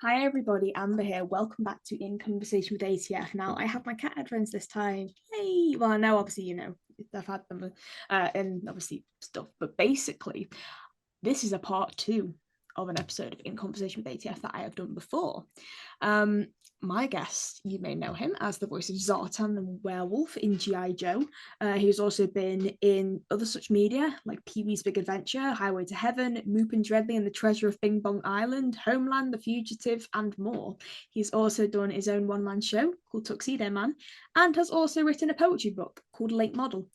Hi everybody, Amber here. Welcome back to In Conversation with ATF. Now I have my cat headphones this time. Yay! Well, I know obviously I've had them and obviously stuff, but basically this is a part two of an episode of In Conversation with ATF that I have done before. Um, my guest, you may know him as the voice of Zartan the werewolf in G.I. Joe. He's also been in other such media like Pee-wee's Big Adventure, Highway to Heaven, Moop and Dreadly and the Treasure of Bing Bong Island, Homeland, The Fugitive, and more. He's also done his own one-man show called Tuxedo Man and has also written a poetry book called Late Model.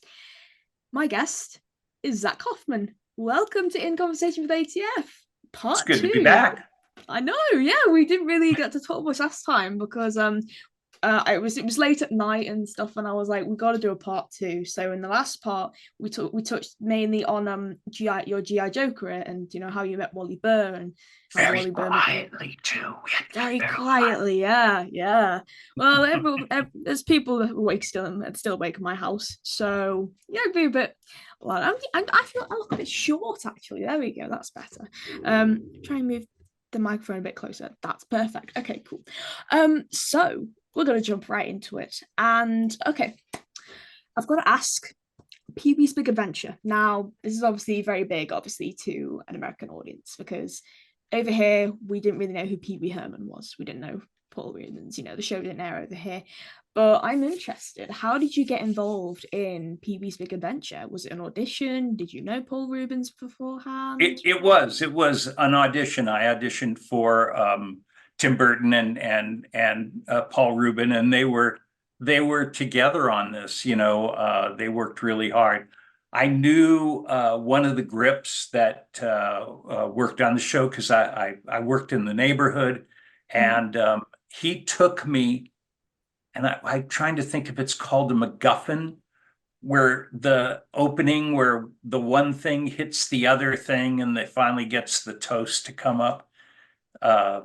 My guest is Zack Hoffman. Welcome to In Conversation with ATF, It's part good to be two. back. I know, yeah, we didn't really get to talk much last time because it was late at night and stuff, and I was like, we got to do a part two. So in the last part, we touched mainly on your GI Joe career and how you met Wally Burr and how Very Wally Burr quietly, too. We had to very very quiet. quietly, yeah. Well, there's people that awake still and still awake in my house, so yeah, it'd be a bit. Well, I feel I look a bit short actually. There we go, that's better. Try and move the microphone a bit closer. That's perfect. Okay, cool. So we're gonna jump right into it, and okay, I've got to ask. Pee-wee's Big Adventure. Now, this is obviously very big, obviously, to an American audience because over here we didn't really know who Pee Wee Herman was. We didn't know Paul Reubens. The show didn't air over here. But I'm interested. How did you get involved in Pee Wee's Big Adventure? Was it an audition? Did you know Paul Reubens beforehand? It was an audition. I auditioned for Tim Burton and Paul Rubin, and they were together on this. They worked really hard. I knew one of the grips that worked on the show because I worked in the neighborhood, Mm-hmm. and he took me, and I'm trying to think if it's called a MacGuffin, where the opening where the one thing hits the other thing and it finally gets the toast to come up. Uh,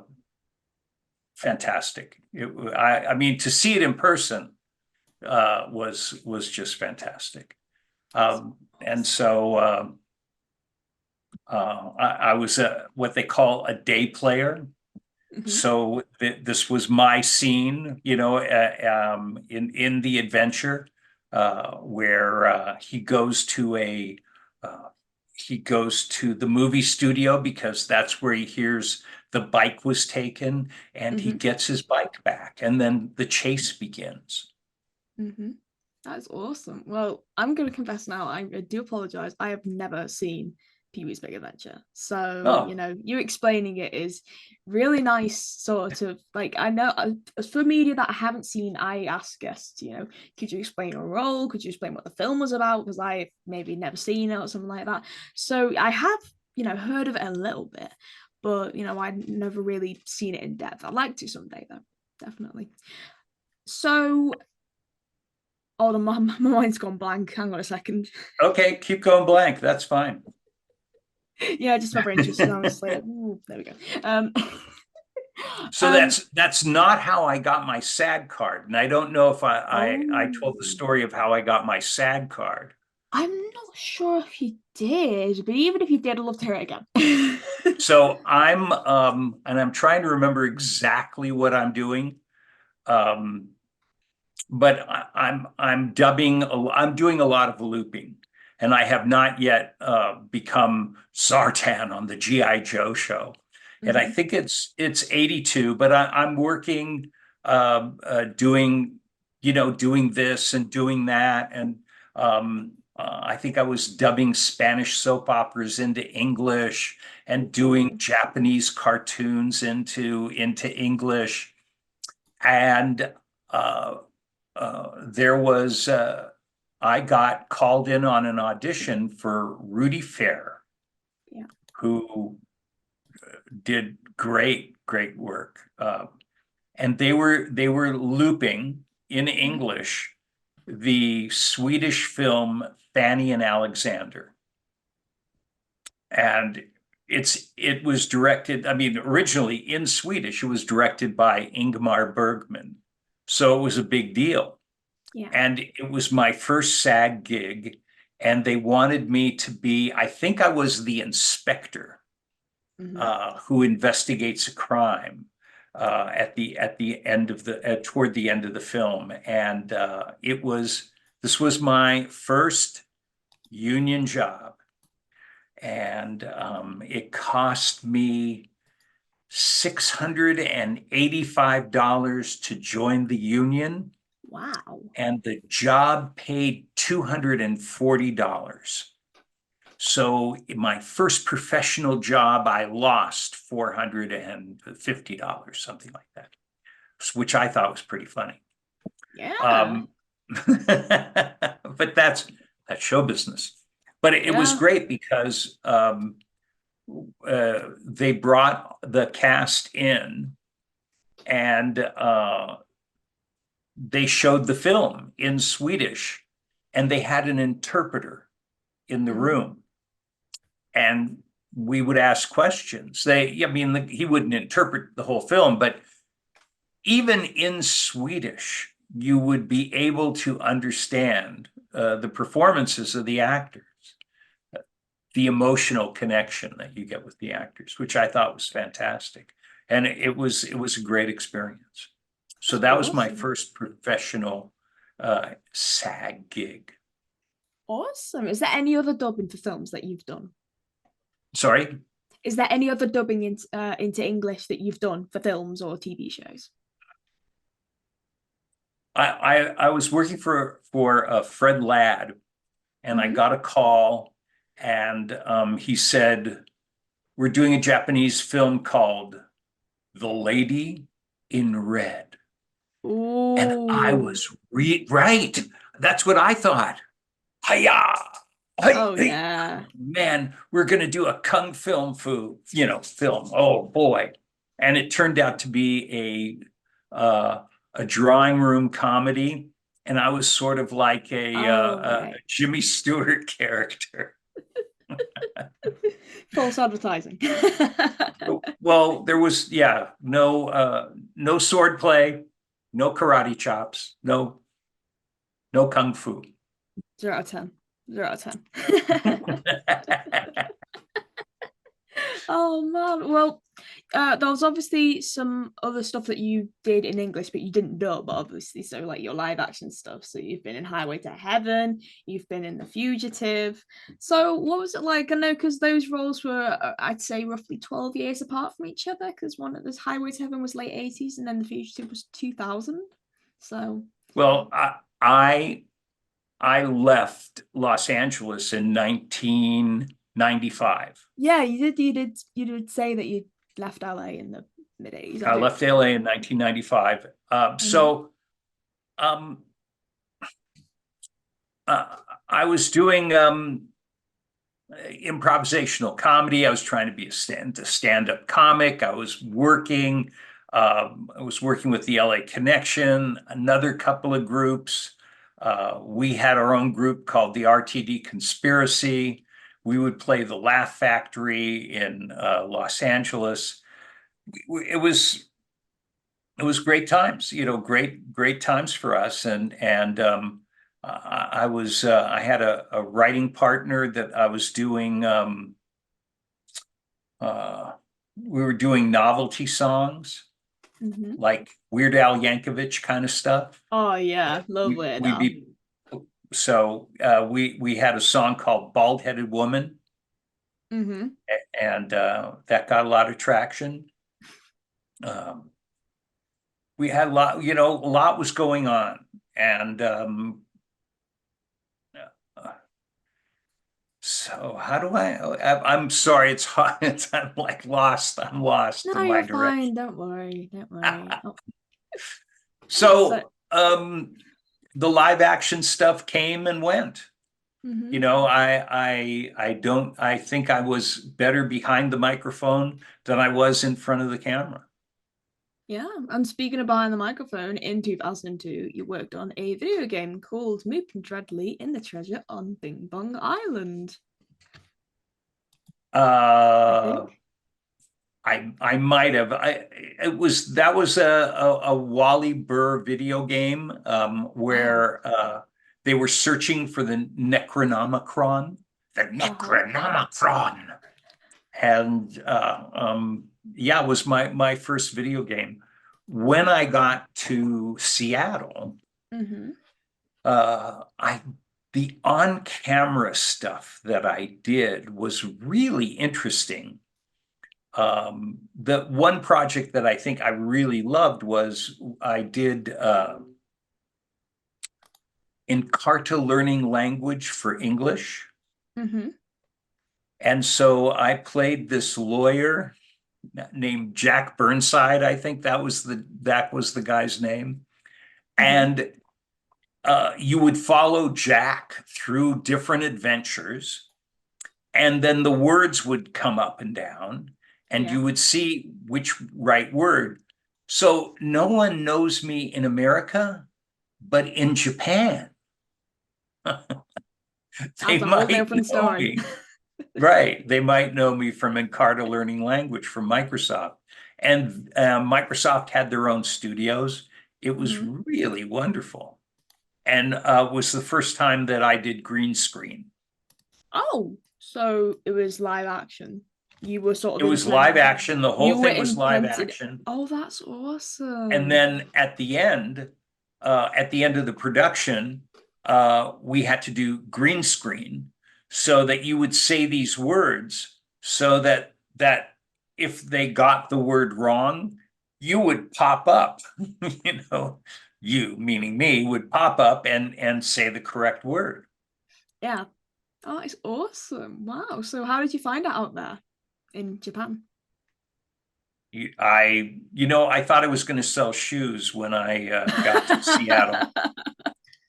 Fantastic. I mean, to see it in person was just fantastic. That's And awesome. so I was what they call a day player. Mm-hmm. So this was my scene, in the adventure, where he goes to the movie studio because that's where he hears the bike was taken, and he Mm-hmm. gets his bike back, and then the chase begins. Mm-hmm. That's awesome. Well, I'm going to confess now, I do apologize. I have never seen Pee Wee's Big Adventure. So, Oh, you explaining it is really nice, sort of like I know for media that I haven't seen, I ask guests, could you explain your role? Could you explain what the film was about? Because I've maybe never seen it or something like that. So I have, heard of it a little bit, but, I've never really seen it in depth. I'd like to someday, though, definitely. So, oh, my mind's gone blank. Hang on a second. okay, keep going blank. That's fine. Yeah, just my brain just I was just like, ooh, there we go. So um, that's not how I got my SAG card, and I don't know if I oh, told the story of how I got my SAG card. I'm not sure if you did, but even if you did, I'd love to hear it again. So I'm trying to remember exactly what I'm doing. Um, but I'm doing a lot of looping, and I have not yet become Zartan on the GI Joe show. And I Hmm. think it's 82, but I'm working, doing doing this and doing that, and I think I was dubbing Spanish soap operas into English and doing Ooh. Japanese cartoons into English. And uh, there was I got called in on an audition for Rudy Fair, Yeah. who did great work, and they were looping in Mm-hmm. English the Swedish film Fanny and Alexander, and it was directed. I mean, originally in Swedish, it was directed by Ingmar Bergman, so it was a big deal. Yeah. And it was my first SAG gig, and they wanted me to be, I think I was the inspector Hmm. who investigates a crime. at the end of the toward the end of the film, and this was my first union job, and it cost me $685 to join the union, Wow. and the job paid $240. So in my first professional job, I lost $450, something like that, which I thought was pretty funny. Yeah. But that's show business. But it was Yeah. great because they brought the cast in, and they showed the film in Swedish, and they had an interpreter in the room, and we would ask questions. He wouldn't interpret the whole film, but even in Swedish, you would be able to understand the performances of the actors, the emotional connection that you get with the actors, which I thought was fantastic. And it was a great experience. So that was my Awesome. first professional SAG gig. Awesome. Is there any other dubbing for films that you've done? Sorry? Is there any other dubbing into English that you've done for films or TV shows? I was working for Fred Ladd, and I got a call, and he said, "We're doing a Japanese film called The Lady in Red." Ooh. And I was right. That's what I thought. Hiya! Oh yeah. Man, we're gonna do a kung film film. Oh boy. And it turned out to be a drawing room comedy, and I was sort of like a Jimmy Stewart character. False advertising. Well, there was no sword play, no karate chops, no kung fu. 0 out of 10. 0 out of 10. Oh man. Well, there was obviously some other stuff that you did in English, but you didn't dub, obviously. So, like your live action stuff. So, you've been in Highway to Heaven, you've been in The Fugitive. So, what was it like? I know because those roles were, I'd say, roughly 12 years apart from each other. Because one of those Highway to Heaven was late 80s, and then The Fugitive was 2000. So, Well, I left Los Angeles in 1995. yeah, you did say that you left LA in the mid 80s. I left LA in 1995. So I was doing improvisational comedy. I was trying to be a stand-up comic. I was working with the LA Connection, another couple of groups. We had our own group called the RTD Conspiracy. We would play the Laugh Factory in Los Angeles. It was great times, great times for us. And I had a writing partner that I was doing. We were doing novelty songs, like Weird Al Yankovic kind of stuff. Oh yeah, love Weird Al. So we had a song called Bald Headed Woman, and that got a lot of traction. We had a lot was going on, and so how do I'm sorry, it's hard. I'm like lost. I'm lost No, in my you're direction. fine. Don't worry. Don't worry. So the live action stuff came and went. I think I was better behind the microphone than I was in front of the camera. Yeah, and speaking of behind the microphone, in 2002, you worked on a video game called Moop and Dreadly in the Treasure on Bing Bong Island. I might have. That was a Wally Burr video game where they were searching for the Necronomicon. The Necronomicon. And yeah, it was my first video game. When I got to Seattle, Mm-hmm. I the on-camera stuff that I did was really interesting. The one project that I think I really loved was I did Encarta learning language for English. Mm-hmm. And so I played this lawyer named Jack Burnside. I think that was the guy's name. Mm-hmm. And you would follow Jack through different adventures, and then the words would come up and down, and Yeah. you would see which right word. So no one knows me in America, but in Japan, they That's a whole might different know story. me. Right. They might know me from Encarta Learning Language from Microsoft. And Microsoft had their own studios. It was Mm-hmm. really wonderful. And was the first time that I did green screen. Oh, so it was live action. You were sort It of was live implemented. action. The whole You were thing was live implemented. action. Oh, that's And awesome. then at the end of the production, we had to do green screen so that you would say these words so that if they got the word wrong, you would pop up, you know, you meaning me would pop up and say the correct word. Yeah. Oh, it's awesome. Wow. So how did you find it out there in Japan? I thought I was going to sell shoes when I got to Seattle.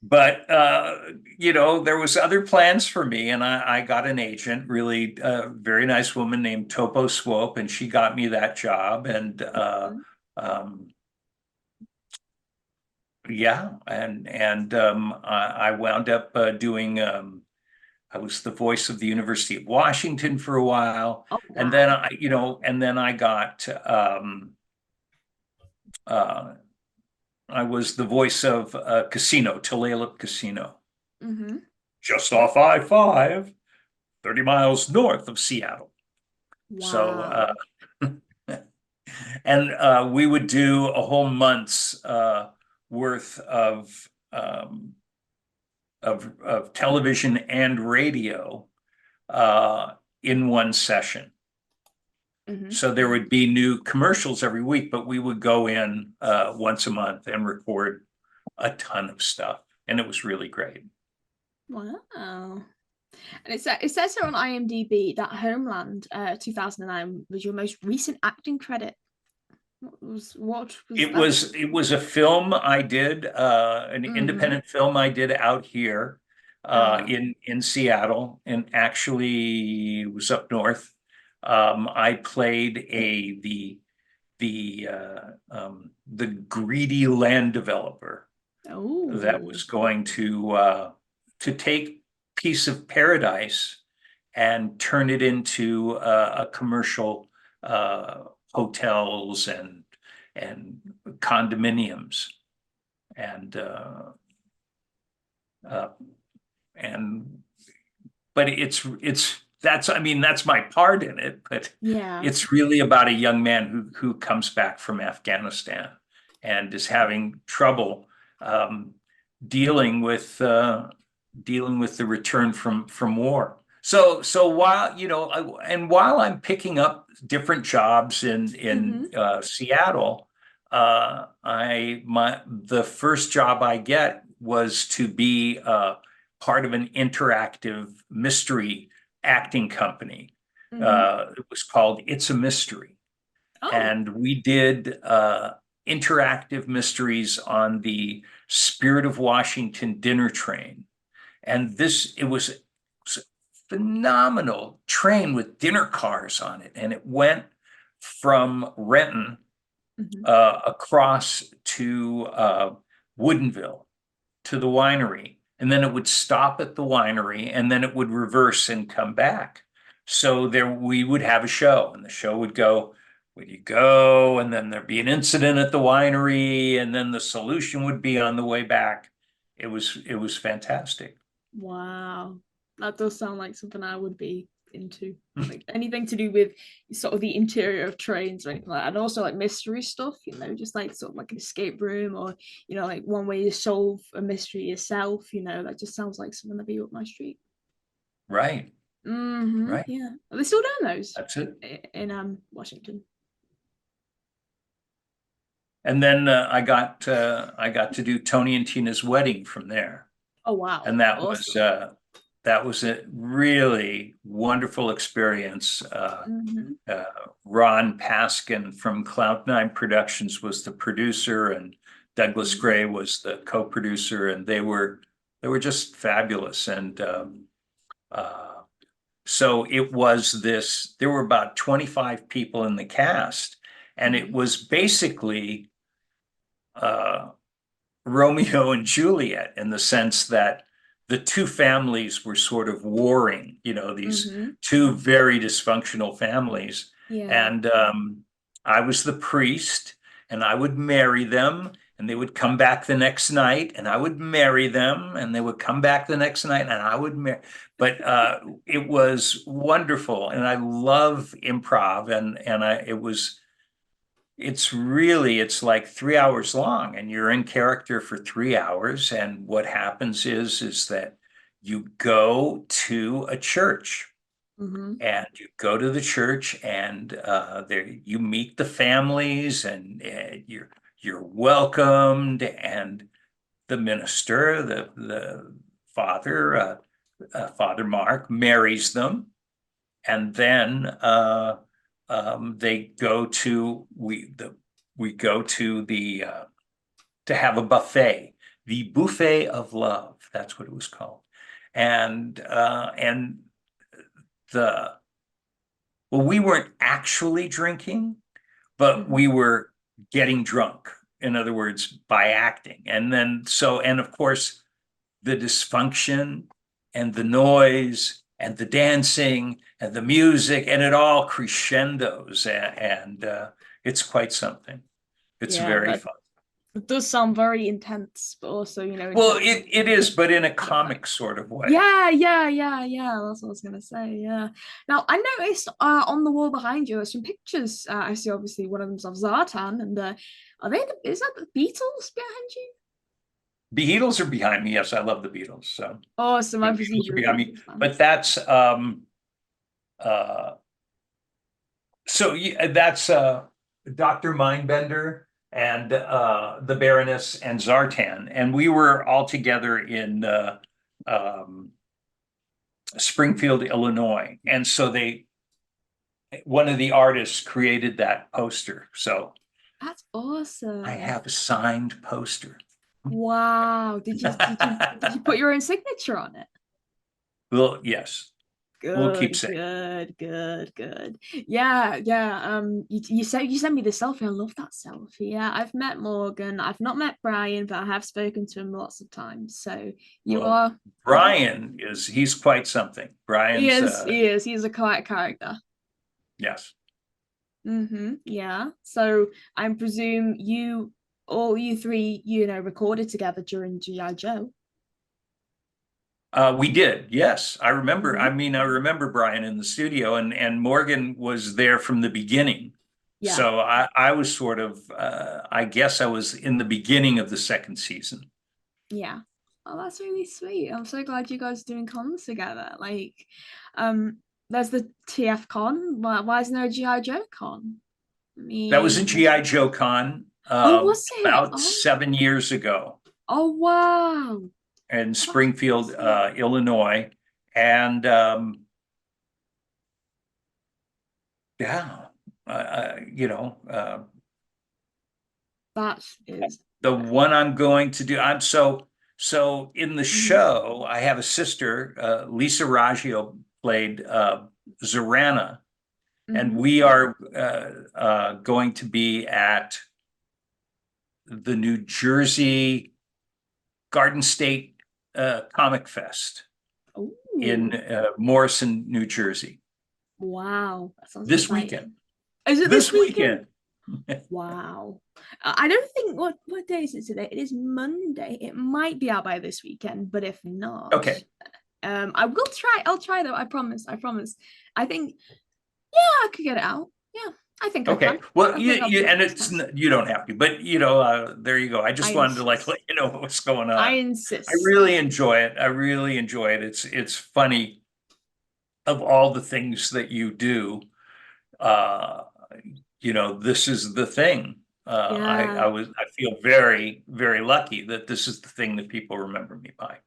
But there was other plans for me, and I got an agent, really very nice woman named Topo Swope, and she got me that job. And um, yeah, and I wound up doing. I was the voice of the University of Washington for a while, Oh, and then wow. I got. Uh, I was the voice of a casino, Tulalip Casino, Mm-hmm. just off I-5. 30 miles north of Seattle. So, Wow. and we would do a whole month's worth of television and radio in one session. Mm-hmm. So there would be new commercials every week, but we would go in once a month and record a ton of stuff, and it was really great. Wow. And it says here on IMDb that Homeland 2009 was your most recent acting credit. What was that? It was a film I did, an Mm-hmm. independent film I did out here Uh-huh. in Seattle, and actually was up north. I played the greedy land developer that Oh. was going to take piece of paradise and turn it into a commercial hotels and condominiums and uh, and but it's that's I mean that's my part in it, but Yeah. it's really about a young man who comes back from Afghanistan and is having trouble um, dealing with dealing with the return from war. So while and while I'm picking up different jobs in Mm-hmm. Seattle, the first job I get was to be part of an interactive mystery acting company. Mm-hmm. It was called It's a Mystery, Oh. and we did interactive mysteries on the Spirit of Washington dinner train. And it was a phenomenal train with dinner cars on it. And it went from Renton Mm-hmm. across to Woodinville to the winery. And then it would stop at the winery and then it would reverse and come back. So there we would have a show, and the show would go, would you go? And then there'd be an incident at the winery, and then the solution would be on the way back. It was fantastic. Wow. That does sound like something I would be into. Like anything to do with sort of the interior of trains or anything like that. And also like mystery stuff, just like sort of like an escape room, or like one way to solve a mystery yourself, that just sounds like something that'd be up my street. Right. Mm-hmm. Right. Yeah. Are they still doing those That's it. in Washington? And then I got to do Tony and Tina's wedding from there, Oh wow. and Awesome. that was a really wonderful experience. Mm-hmm. Uh, Ron Paskin from Cloud9 Productions was the producer, and Douglas Mm-hmm. Gray was the co-producer, and they were just fabulous. And uh, so it was this. There were about 25 people in the cast, and it Mm-hmm. was basically uh, Romeo and Juliet in the sense that the two families were sort of warring, these Mm-hmm. two very dysfunctional families. Yeah. And I was the priest, and I would marry them, and they would come back the next night, and I would marry them, and they would come back the next night, and I would marry. But it was wonderful, and I love improv, and it's like 3 hours long, and you're in character for 3 hours. And what happens is that you go to a church, Mm-hmm. and you go to the church, and there you meet the families, and you're welcomed, and the minister, the father, Father Mark, marries them, and then they go to we go to the to have a buffet, the buffet of love. That's what it was called, and the well, we weren't actually drinking, but Mm-hmm. we were getting drunk. In other words, by acting, and of course the dysfunction and the noise and the dancing and the music, and it all crescendos, and it's quite something. It's Yeah, very that fun. it does sound very intense, but also, Well, intense it is, but in a good effect. comic sort of way. Yeah, yeah, yeah, yeah. That's what I was gonna say. Yeah. Now I noticed on the wall behind you are some pictures. I see obviously one of them's of Zartan, and is that the Beatles behind you? Beatles are behind me. Yes, I love the Beatles. So Awesome. the Obviously, Beatles are you're a behind me, Beatles fan. but uh that's Dr. Mindbender and the Baroness and Zartan, and we were all together in um, Springfield, Illinois, and so one of the artists created that poster, so That's I awesome. have a signed poster. Wow. Did you put your own signature on it? Well, yes, we'll keep Good, saying. good, good, good. Yeah, yeah. You sent me the selfie. I love that selfie. Yeah, I've met Morgan. I've not met Brian, but I have spoken to him lots of times. So you Well, are. Mhm. Brian he's quite something. He Brian's is. He is. He's a quiet character. yes. Mm-hmm. Yeah. So I presume all you three, recorded together during GI Joe. We did, yes. I remember. Mm-hmm. I mean, I remember Brian in the studio, and Morgan was there from the beginning. Yeah. So I was sort of, I guess I was in the beginning of the second season. Yeah. Oh, that's really sweet. I'm so glad you guys are doing cons together. Like, um, there's the TF con. Why isn't there a GI Joe con? I That was a mean, GI Joe Con oh, was it? about 7 years ago Oh, wow. in Oh, that's really Springfield, sweet. Illinois, and yeah, That is. the one I'm going to do. So in the Mhm. show, I have a sister, Lisa Raggio played Zorana, and Mhm. we are going to be at the New Jersey Garden State Comic Fest in Oh, Morrison, New Jersey, wow. That sounds this weekend. exciting. Is it this This weekend? weekend. Wow. I don't think what day is it today? It is Monday. It might be out by this weekend, but if not, Okay. I will try. I'll try though. I promise. I promise. I think, yeah, I could get it out. Yeah, I think I can. Okay, well, I think I'll be able and to it's, pass. you don't have to, but there you go. I I just wanted to like insist. let you know what's going I on. I insist. really enjoy it. I really enjoy it. It's funny, of all the things that you do, uh, this is the thing. Yeah. I feel very, very lucky that this is the thing that people remember me by.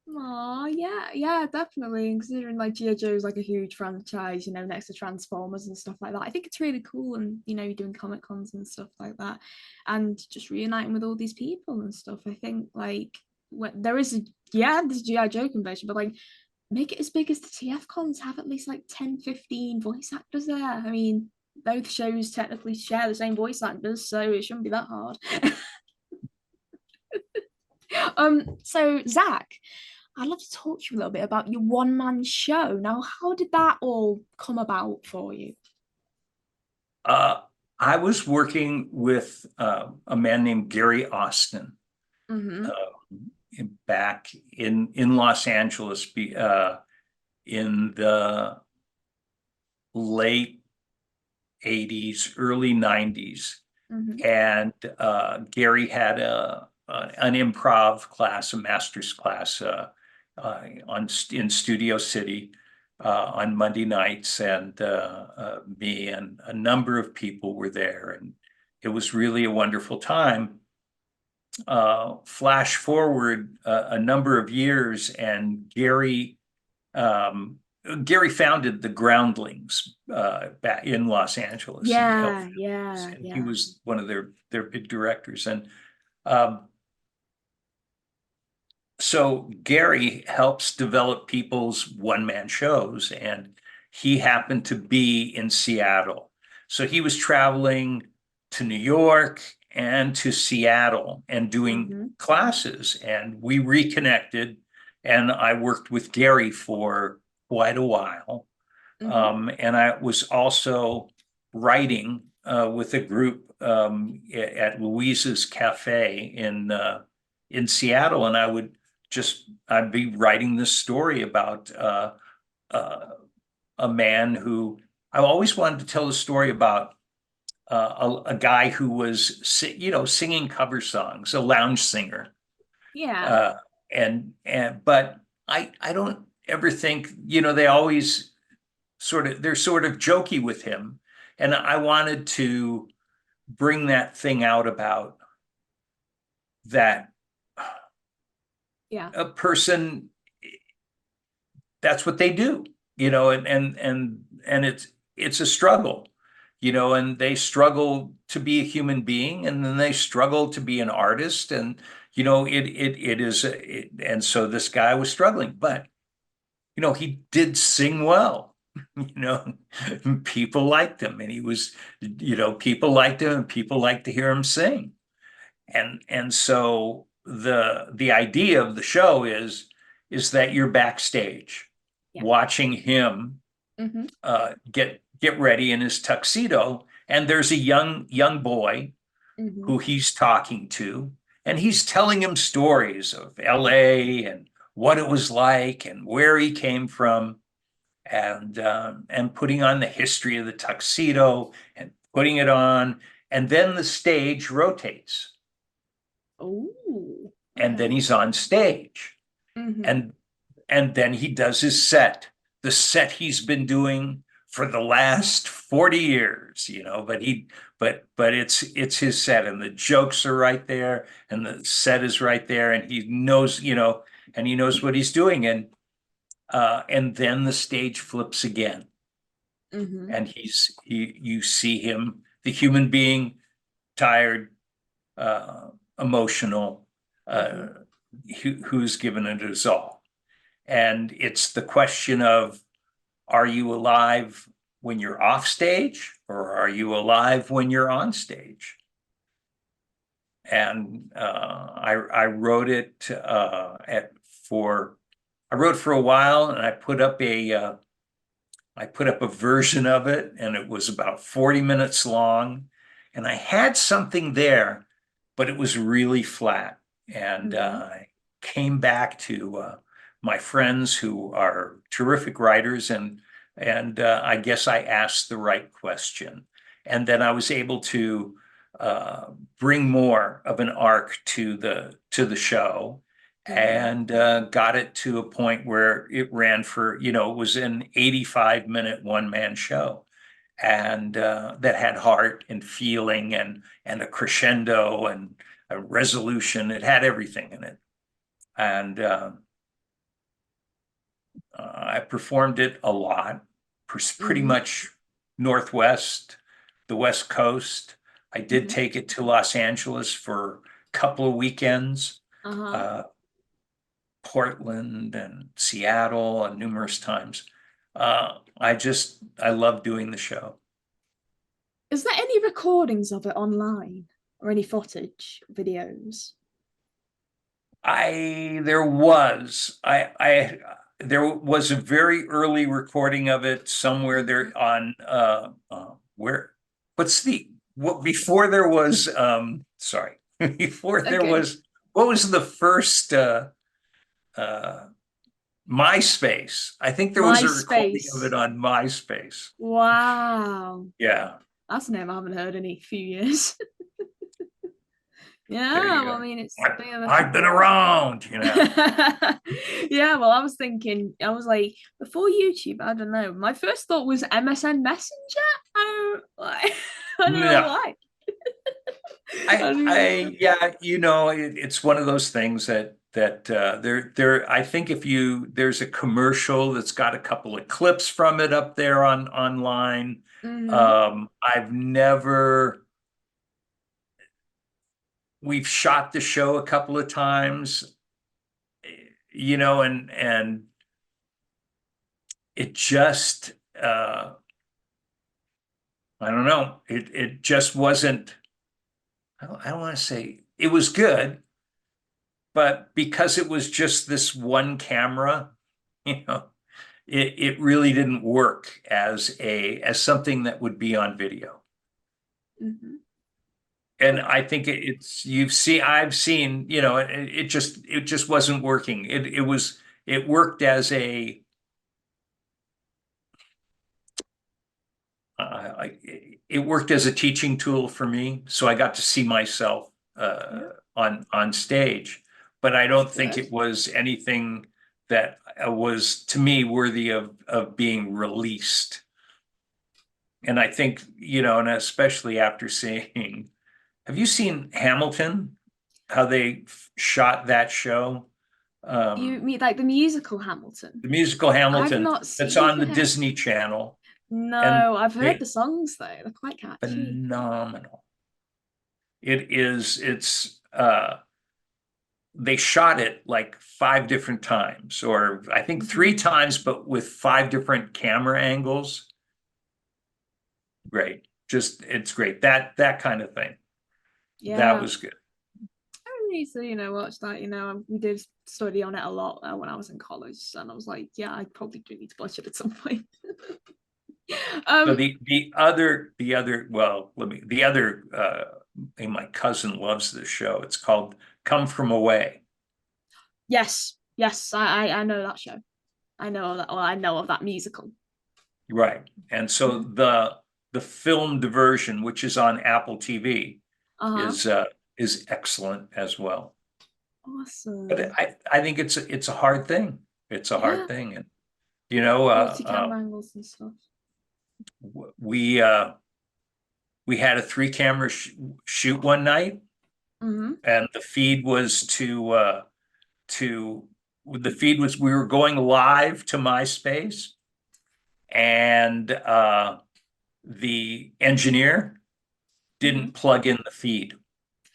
Oh, yeah, yeah, definitely. And considering like G.I. Joe is like a huge franchise, next to Transformers and stuff like that. I think it's really cool, and you're doing Comic Cons and stuff like that, and just reuniting with all these people and stuff. I think like there is this G.I. Joe convention, but like make it as big as the TF cons, have at least like 10, 15 voice actors there. I mean, both shows technically share the same voice actors, so it shouldn't be that hard. So Zach, I'd love to talk to you a little bit about your one-man show. Now, how did that all come about for you? Uh, I was working with a man named Gary Austin, Mm-hmm. uh, back in Los Angeles, in the late 80s, early 90s. Mm-hmm. And Gary had an improv class, a master's class, in Studio City, on Monday nights, and me and a number of people were there, and it was really a wonderful time. Flash forward a number of years, and Gary founded the Groundlings back in Los Angeles. He helped, Yeah, yeah, and he yeah. was one of their big directors. And um, so Gary helps develop people's one-man shows, and he happened to be in Seattle. So he was traveling to New York and to Seattle and doing Mm-hmm. classes, and we reconnected, and I worked with Gary for quite a while. Mm-hmm. And I was also writing with a group at Louise's Cafe in Seattle, and I'd be writing this story about uh, a man who I always wanted to tell a story about, a guy who was singing cover songs, a lounge singer, Yeah. uh, and but I don't ever think, they always they're sort of jokey with him. And I wanted to bring that thing out about that Yeah. a person, that's what they do, and it's a struggle, and they struggle to be a human being, and then they struggle to be an artist, and it is and so this guy was struggling, but he did sing well. You know, people liked him, and people liked him, and people liked to hear him sing. And so the idea of the show is that you're backstage Yeah. watching him Mm-hmm. get ready in his tuxedo, and there's a young boy Mm-hmm. who he's talking to, and he's telling him stories of LA and what it was like and where he came from, and putting on the history of the tuxedo and putting it on, and then the stage rotates, Oh, and then okay. he's on stage, Mm-hmm. and and then he does his set, the set he's been doing for the last 40 years, but it's his set, and the jokes are right there, and the set is right there, and he knows, and he knows what he's doing, and then the stage flips again, Mm-hmm. and you see him, the human being, tired, uh, emotional, Mm-hmm. uh, who's given it his all. And it's the question of, are you alive when you're off stage, or are you alive when you're on stage? And I wrote it for I wrote for a while, and I put up a version of it, and it was about 40 minutes long. And I had something there, but it was really flat. And Mm-hmm. I came back to my friends who are terrific writers, and I guess I asked the right question. And then I was able to bring more of an arc to the show, and got it to a point where it ran for, it was an 85-minute one-man show, and that had heart and feeling and a crescendo and a resolution. It had everything in it. And I performed it a lot, pretty much Northwest, the West Coast. I did take it to Los Angeles for a couple of weekends, Portland and Seattle, and numerous times. I love doing the show. Is there any recordings of it online or any footage, videos? There was a very early recording of it somewhere there on before there was sorry before there was, what was the first MySpace? I think there was a recording of it on MySpace. Wow. Yeah. That's a name I haven't heard in a few years. Yeah, well, I mean, it's I've been around, Yeah, well, I was like, before YouTube, I don't know. My first thought was MSN Messenger. I don't know why. It's one of those things that I think there's a commercial that's got a couple of clips from it up there online. We've shot the show a couple of times, and it just, I don't know, it just wasn't, I don't want to say it was good, but because it was just this one camera, it really didn't work as something that would be on video. And I think I've seen, it just wasn't working. It worked as it worked as a teaching tool for me. So I got to see myself on stage, but I don't think it was anything that was, to me, worthy of being released. And I think, and especially after seeing, have you seen Hamilton? How they shot that show? You mean like the musical Hamilton? The musical Hamilton. I've not seen It's on the Disney Channel. No, I've heard the songs though. They're quite catchy. Phenomenal. It's they shot it like 5 different times, or I think 3 times, but with 5 different camera angles. Great. It's great. That kind of thing. Yeah. That was good. I need to, watch that. We did study on it a lot when I was in college, and I was like, yeah, I probably do need to watch it at some point. So the other my cousin loves this show. It's called Come From Away. Yes, I know that show. I know that. Well, I know of that musical. Right, and so the filmed version, which is on Apple TV, is excellent as well. Awesome. But I think it's a hard thing. It's a hard thing, and multi-camera angles and stuff. We had a 3-camera shoot one night, and the feed was we were going live to MySpace, and the engineer didn't plug in the feed.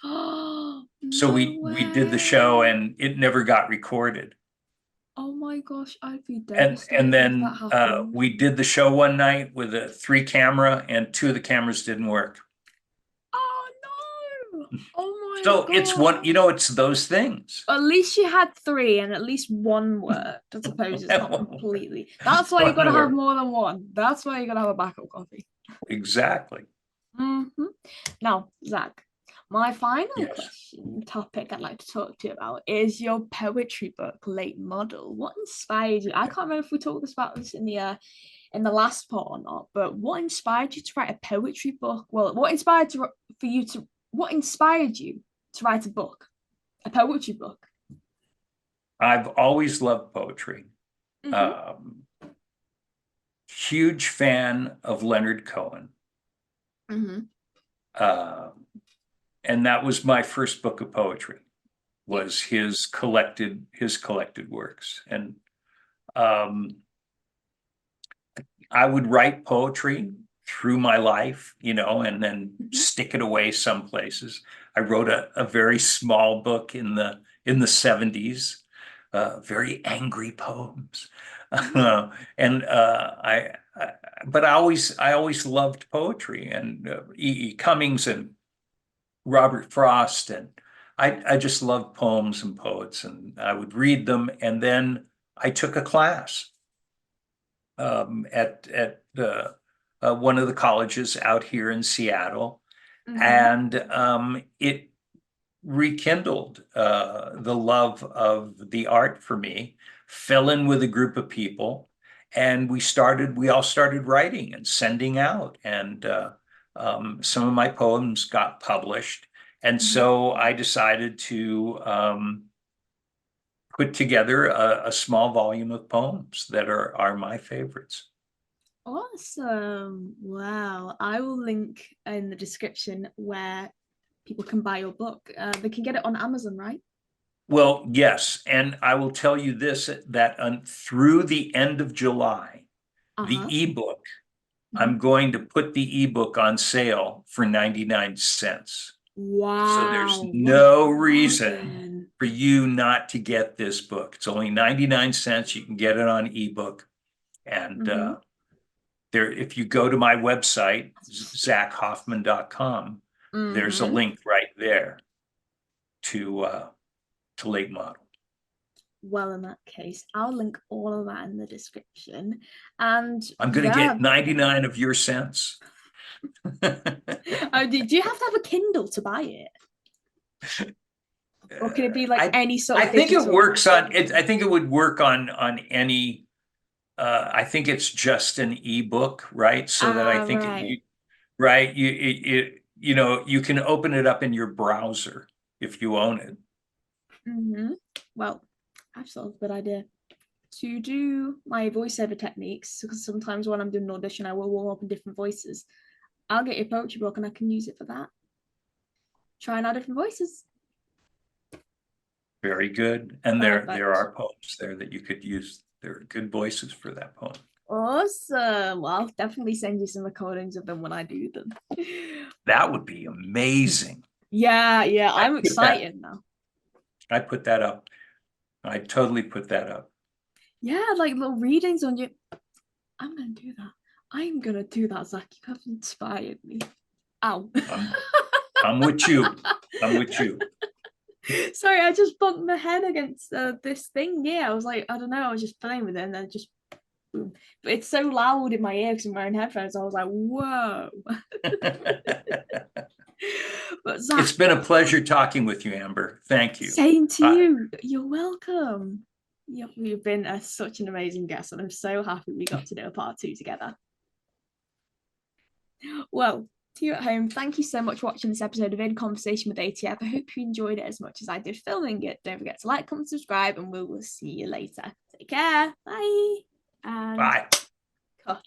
So we did the show and it never got recorded. Oh my gosh, I'd be devastated. And then we did the show one night with a 3-camera, and 2 of the cameras didn't work. Oh no! Oh my So God. it's it's those things. At least you had 3, and at least 1 worked. I suppose it's not completely. That's why you got to have more than 1. That's why you got to have a backup copy. Exactly. Now, Zach, My final Yes. topic I'd like to talk to you about is your poetry book, Late Model. What inspired you? I can't remember if we talked about this in the last part or not, but what inspired you to write a poetry book? Well, what inspired you to write a book, a poetry book? I've always loved poetry. Mm-hmm. Huge fan of Leonard Cohen. Mm-hmm. Uh, and that was my first book of poetry, was his collected works. And I would write poetry through my life, and then stick it away some places. I wrote a very small book in the 70s, very angry poems. And but I always loved poetry, and E. Cummings and Robert Frost, and I just loved poems and poets, and I would read them. And then I took a class at one of the colleges out here in Seattle, and it rekindled the love of the art for me. Fell in with a group of people, and we all started writing and sending out, and some of my poems got published. And so I decided to put together a small volume of poems that are my favorites. Awesome. Wow. I will link in the description where people can buy your book. They can get it on Amazon, right? Well, yes, and I will tell you this, that through the end of July, the ebook, I'm going to put the ebook on sale for 99 cents. So there's Wow, what a no reason bargain. for you not to get this book. It's only 99 cents. You can get it on ebook. And if you go to my website, zackhoffman.com, there's a link right there to Late Model. Well, in that case, I'll link all of that in the description. And I'm going to get 99 of your cents. Oh, do you have to have a Kindle to buy it? Or can it be like any sort of I think digital? it works on it. I think it would work on any. I think it's just an ebook, right? So that I think right. You can open it up in your browser if you own it. Well, I've thought of a good idea to do my voiceover techniques, because sometimes when I'm doing an audition, I will warm up in different voices. I'll get your poetry book and I can use it for that. Trying out different voices. Very good. And there are poems there that you could use. There are good voices for that poem. Awesome. Well, I'll definitely send you some recordings of them when I do them. That would be amazing. Yeah, I'm excited now. I put that up. I totally put that up. Yeah, like little readings on you. I'm gonna do that. I'm gonna do that, Zach. You have inspired me. Ow. I'm with you. I'm with you. Sorry, I just bumped my head against this thing. Yeah, I was like, I don't know, I was just playing with it and then just boom. But it's so loud in my ear because I'm wearing headphones. I was like, whoa. But Zach, it's been a pleasure talking with you, Amber. Thank you. Same to you. You're welcome. You've been such an amazing guest, and I'm so happy we got to do a part 2 together. Well, to you at home, thank you so much for watching this episode of In Conversation with ATF. I hope you enjoyed it as much as I did filming it. Don't forget to like, comment, subscribe, and we will see you later. Take care. Bye. And bye. Cut.